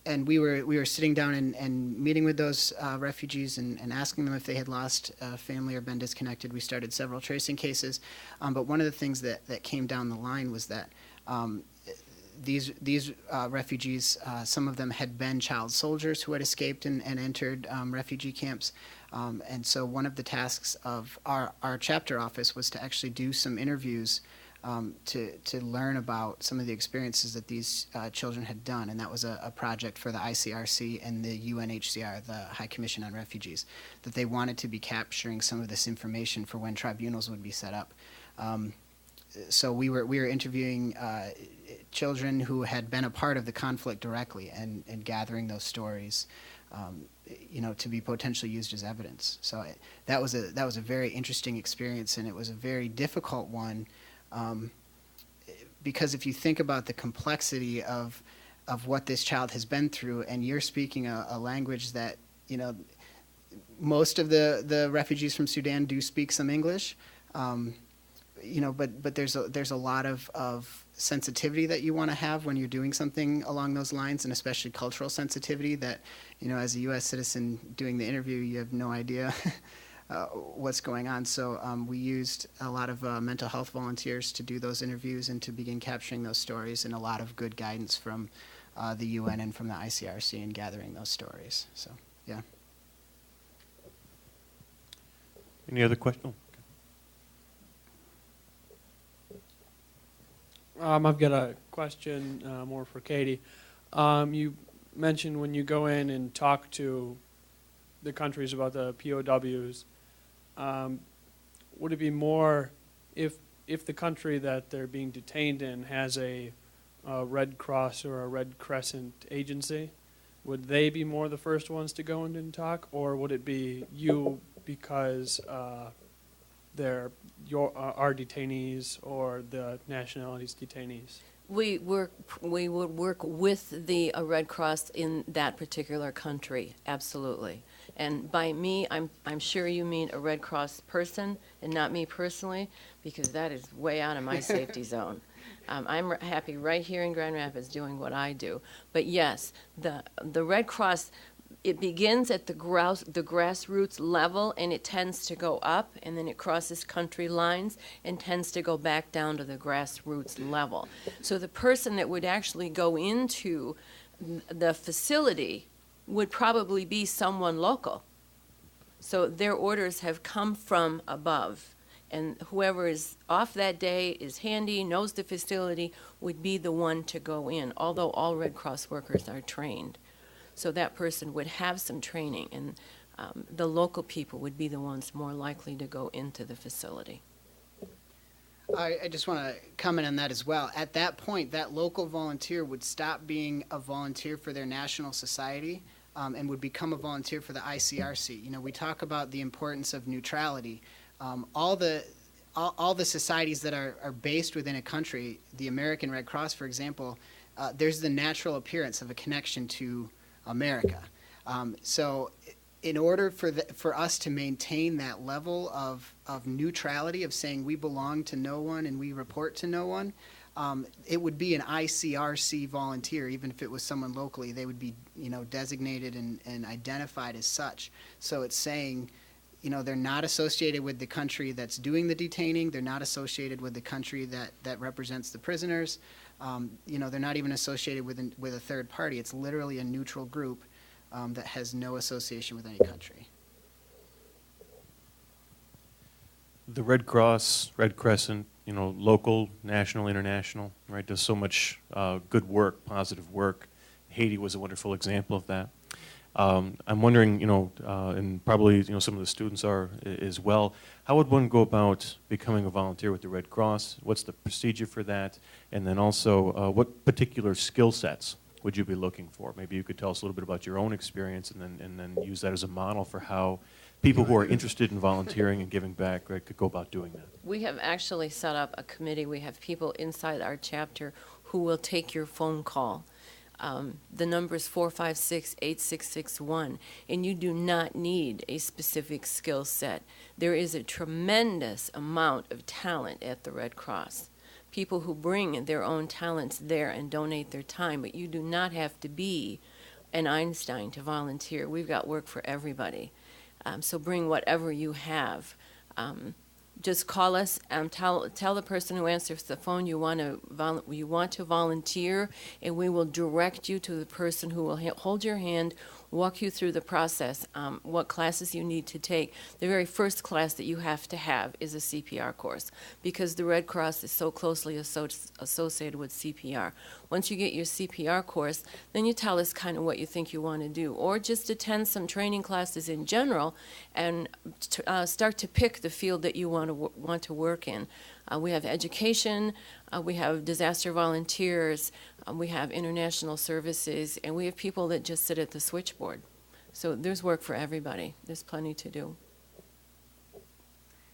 and we were sitting down and meeting with those refugees and asking them if they had lost family or been disconnected. We started several tracing cases, but one of the things that came down the line was that these refugees, some of them had been child soldiers who had escaped and entered refugee camps. And so one of the tasks of our chapter office was to actually do some interviews to learn about some of the experiences that these children had done. And that was a project for the ICRC and the UNHCR, the High Commission on Refugees, that they wanted to be capturing some of this information for when tribunals would be set up. So we were interviewing children who had been a part of the conflict directly and gathering those stories, to be potentially used as evidence. So that was a very interesting experience, and it was a very difficult one, because if you think about the complexity of what this child has been through, and you're speaking a language that, most of the refugees from Sudan do speak some English, but there's a lot of sensitivity that you want to have when you're doing something along those lines, and especially cultural sensitivity that, as a U.S. citizen doing the interview, you have no idea what's going on. So we used a lot of mental health volunteers to do those interviews and to begin capturing those stories, and a lot of good guidance from the UN and from the ICRC in gathering those stories. So, yeah. Any other questions? I've got a question more for Katie. You mentioned when you go in and talk to the countries about the POWs, would it be more if the country that they're being detained in has a Red Cross or a Red Crescent agency, would they be more the first ones to go in and talk, or would it be you because they're our detainees or the nationalities detainees? We would work with the Red Cross in that particular country, absolutely. And by me, I'm sure you mean a Red Cross person and not me personally, because that is way out of my safety zone. I'm happy right here in Grand Rapids doing what I do. But yes, the Red Cross, it begins at the grassroots level, and it tends to go up, and then it crosses country lines and tends to go back down to the grassroots level. So the person that would actually go into the facility would probably be someone local. So their orders have come from above, and whoever is off that day, is handy, knows the facility, would be the one to go in, although all Red Cross workers are trained. So that person would have some training, and the local people would be the ones more likely to go into the facility. I just want to comment on that as well. At that point, that local volunteer would stop being a volunteer for their national society and would become a volunteer for the ICRC. We talk about the importance of neutrality. All the societies that are based within a country, the American Red Cross, for example, there's the natural appearance of a connection to America. So in order for us to maintain that level of neutrality, of saying we belong to no one and we report to no one, it would be an ICRC volunteer. Even if it was someone locally, they would be designated and identified as such. So it's saying, they're not associated with the country that's doing the detaining. They're not associated with the country that represents the prisoners. They're not even associated with a third party. It's literally a neutral group that has no association with any country. The Red Cross, Red Crescent, local, national, international, right, does so much good work, positive work. Haiti was a wonderful example of that. I'm wondering, and probably some of the students are as well, how would one go about becoming a volunteer with the Red Cross? What's the procedure for that? And then also, what particular skill sets would you be looking for? Maybe you could tell us a little bit about your own experience, and then use that as a model for how people who are interested in volunteering and giving back could go about doing that. We have actually set up a committee. We have people inside our chapter who will take your phone call. The number is 456-8661, and you do not need a specific skill set. There is a tremendous amount of talent at the Red Cross. People who bring their own talents there and donate their time, but you do not have to be an Einstein to volunteer. We've got work for everybody. So bring whatever you have. Just call us and tell the person who answers the phone you want to volunteer, and we will direct you to the person who will hold your hand, walk you through the process, what classes you need to take. The very first class that you have to have is a CPR course, because the Red Cross is so closely associated with CPR. Once you get your CPR course, then you tell us kind of what you think you want to do, or just attend some training classes in general and start to pick the field that you want to work in. We have education, we have disaster volunteers, we have international services, and we have people that just sit at the switchboard. So there's work for everybody. There's plenty to do.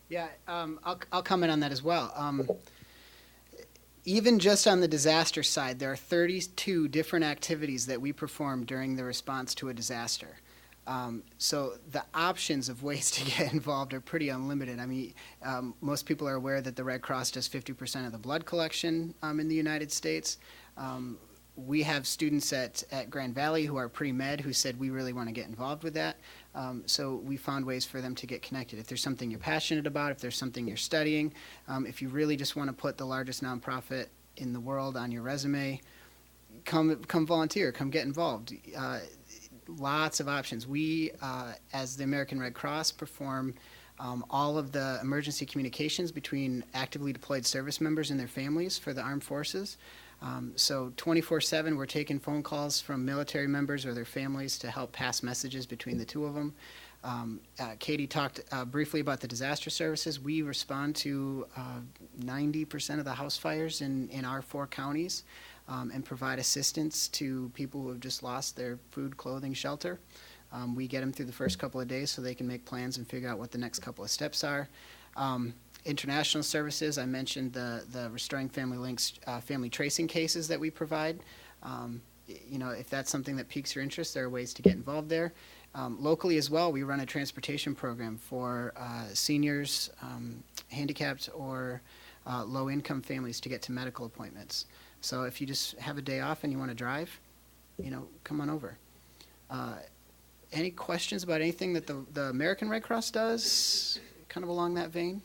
Yeah, I'll comment on that as well. Even just on the disaster side, there are 32 different activities that we perform during the response to a disaster. So the options of ways to get involved are pretty unlimited. I mean, most people are aware that the Red Cross does 50% of the blood collection in the United States. We have students at Grand Valley who are pre-med who said we really want to get involved with that. So we found ways for them to get connected. If there's something you're passionate about, if there's something you're studying, if you really just want to put the largest nonprofit in the world on your resume, come volunteer, come get involved. Lots of options. We, as the American Red Cross, perform all of the emergency communications between actively deployed service members and their families for the armed forces. So 24/7, we're taking phone calls from military members or their families to help pass messages between the two of them. Katie talked briefly about the disaster services. We respond to 90% of the house fires in our 4 counties and provide assistance to people who have just lost their food, clothing, shelter. We get them through the first couple of days so they can make plans and figure out what the next couple of steps are. International services, I mentioned the Restoring Family Links family tracing cases that we provide. You know, if that's something that piques your interest, there are ways to get involved there. Locally as well, we run a transportation program for seniors, handicapped, or low-income families to get to medical appointments. So if you just have a day off and you want to drive, you know, come on over. Any questions about anything that the American Red Cross does, kind of along that vein?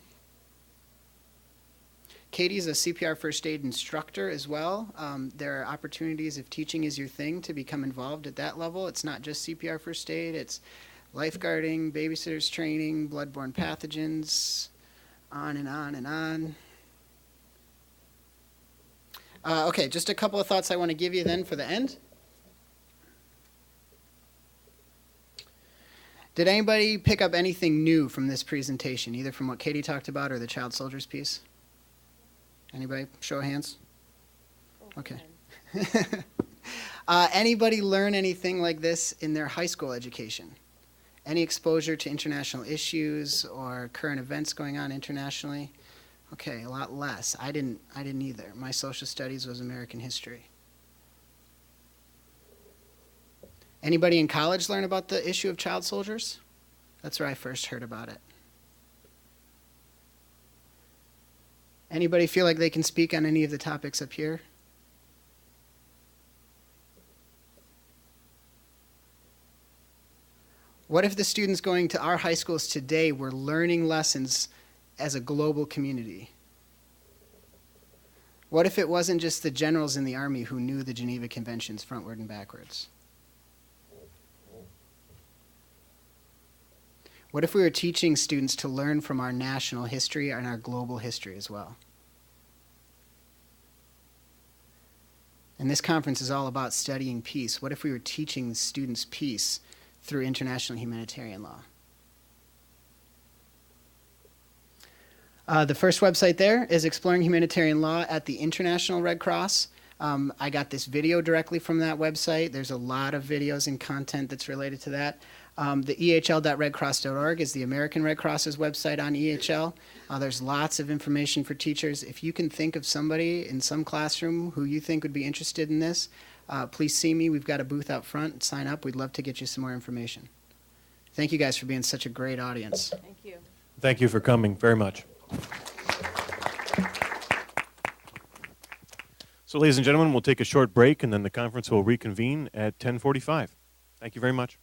Katie's a CPR first aid instructor as well. There are opportunities, if teaching is your thing, to become involved at that level. It's not just CPR first aid, it's lifeguarding, babysitters training, bloodborne pathogens, on and on and on. Okay, just a couple of thoughts I want to give you then for the end. Did anybody pick up anything new from this presentation, either from what Katie talked about or the child soldiers piece? Anybody? Show of hands. Okay. Anybody learn anything like this in their high school education? Any exposure to international issues or current events going on internationally? Okay, a lot less. I didn't either. My social studies was American history. Anybody in college learn about the issue of child soldiers? That's where I first heard about it. Anybody feel like they can speak on any of the topics up here? What if the students going to our high schools today were learning lessons as a global community? What if it wasn't just the generals in the Army who knew the Geneva Conventions frontward and backwards? What if we were teaching students to learn from our national history and our global history as well? And this conference is all about studying peace. What if we were teaching students peace through international humanitarian law? The first website there is Exploring Humanitarian Law at the International Red Cross. I got this video directly from that website. There's a lot of videos and content that's related to that. The ehl.redcross.org is the American Red Cross's website on EHL. There's lots of information for teachers. If you can think of somebody in some classroom who you think would be interested in this, please see me. We've got a booth out front. Sign up. We'd love to get you some more information. Thank you guys for being such a great audience. Thank you. Thank you for coming very much. So, ladies and gentlemen, we'll take a short break, and then the conference will reconvene at 10:45. Thank you very much.